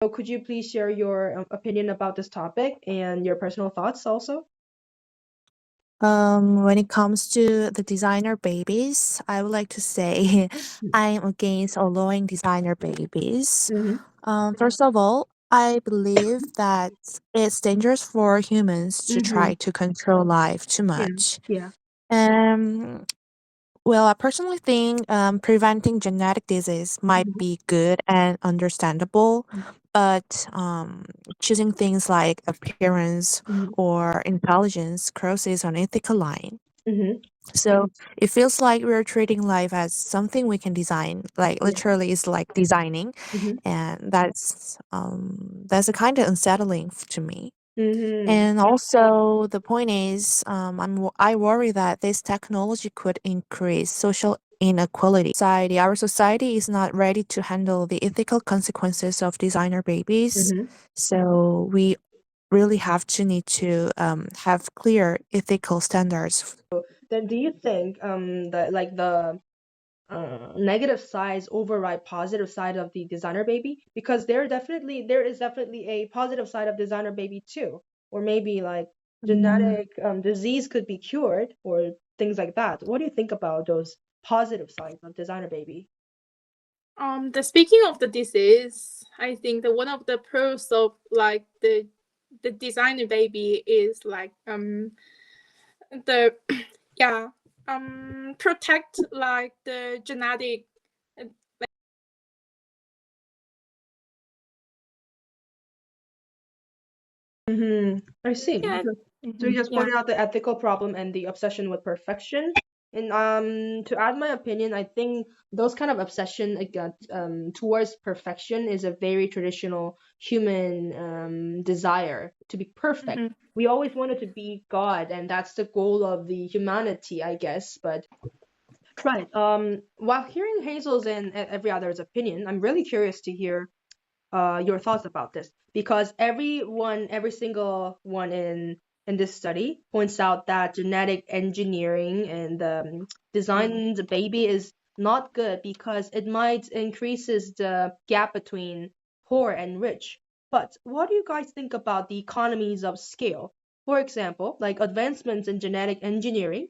So could you please share your opinion about this topic and your personal thoughts also? When it comes to the designer babies, I would like to say I'm against allowing designer babies. Mm-hmm. First of all, I believe that it's dangerous for humans to Mm-hmm. try to control life too Yeah. much. Yeah. Um, well, I personally think preventing genetic disease might Mm-hmm. be good and understandable, but choosing things like appearance Mm-hmm. or intelligence crosses an ethical line. Mm-hmm. So it feels like we're treating life as something we can design, like Yeah. literally, it's like designing, Mm-hmm. and that's a kind of unsettling to me. Mm-hmm. And also, the point is, I worry that this technology could increase social inequality. Our society is not ready to handle the ethical consequences of designer babies. Mm-hmm. So we really need to have clear ethical standards. Then do you think that like the negative sides override positive side of the designer baby? Because there is definitely a positive side of designer baby too, or maybe like Mm, genetic disease could be cured or things like that. What do you think about those positive sides of designer baby? The speaking of the disease, I think that one of the pros of like the designer baby is like the yeah protect like the genetic. I see. Yeah. So you just Yeah. pointed out the ethical problem and the obsession with perfection. And to add my opinion, I think those kind of obsession towards perfection is a very traditional human desire to be perfect. Mhm. We always wanted to be God, and that's the goal of the humanity, I guess. But right, while hearing Hazel's and every other's opinion, I'm really curious to hear your thoughts about this because every single one in this study points out that genetic engineering and design the baby is not good because it might increases the gap between poor and rich. But what do you guys think about the economies of scale? For example, like advancements in genetic engineering,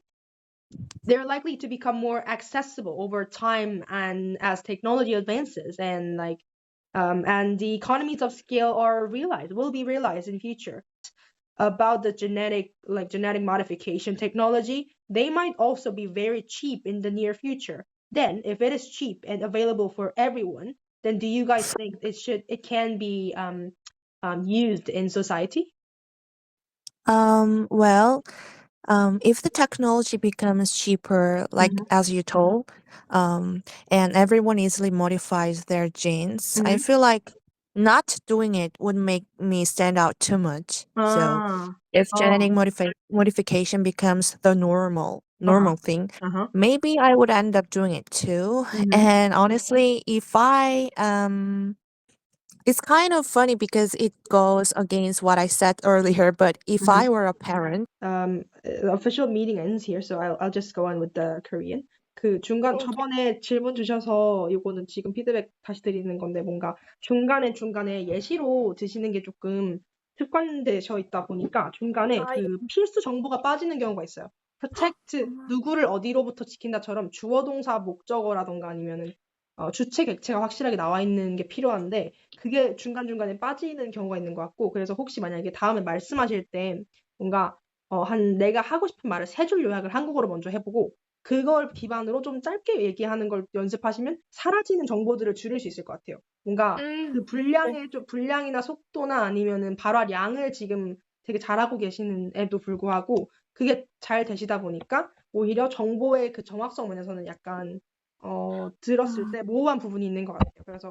they're likely to become more accessible over time and as technology advances and the economies of scale will be realized in future. About the genetic modification technology, they might also be very cheap in the near future. Then, if it is cheap and available for everyone, then do you guys think it can be used in society? well, if the technology becomes cheaper, like Mm-hmm. as you told, and everyone easily modifies their genes, I Mm-hmm. feel like not doing it would make me stand out too much. So, Ah. if Oh. modification becomes the Uh-huh. normal thing, Uh-huh. maybe I would end up doing it too. Mm-hmm. And honestly, if I it's kind of funny because it goes against what I said earlier, but if I were a parent, The official meeting ends here, so I'll just go on with the Korean. 그 중간 Okay. 저번에 질문 주셔서 이거는 지금 피드백 다시 드리는 건데 뭔가 중간에 예시로 드시는 게 조금 습관되셔 있다 보니까 중간에 아, 그 필수 정보가 빠지는 경우가 있어요. protect 누구를 어디로부터 지킨다처럼 주어 동사 목적어라던가 아니면은 주체 객체가 확실하게 나와 있는 게 필요한데 그게 중간중간에 빠지는 경우가 있는 것 같고 그래서 혹시 만약에 다음에 말씀하실 때 뭔가 내가 하고 싶은 말을 세 줄 요약을 한국어로 먼저 해보고 그걸 기반으로 좀 짧게 얘기하는 걸 연습하시면 사라지는 정보들을 줄일 수 있을 것 같아요. 뭔가 그 네. 분량이나 속도나 아니면은 발화량을 지금 되게 잘하고 계시는에도 불구하고 그게 잘 되시다 보니까 오히려 정보의 그 정확성 면에서는 약간 들었을 때 모호한 부분이 있는 것 같아요. 그래서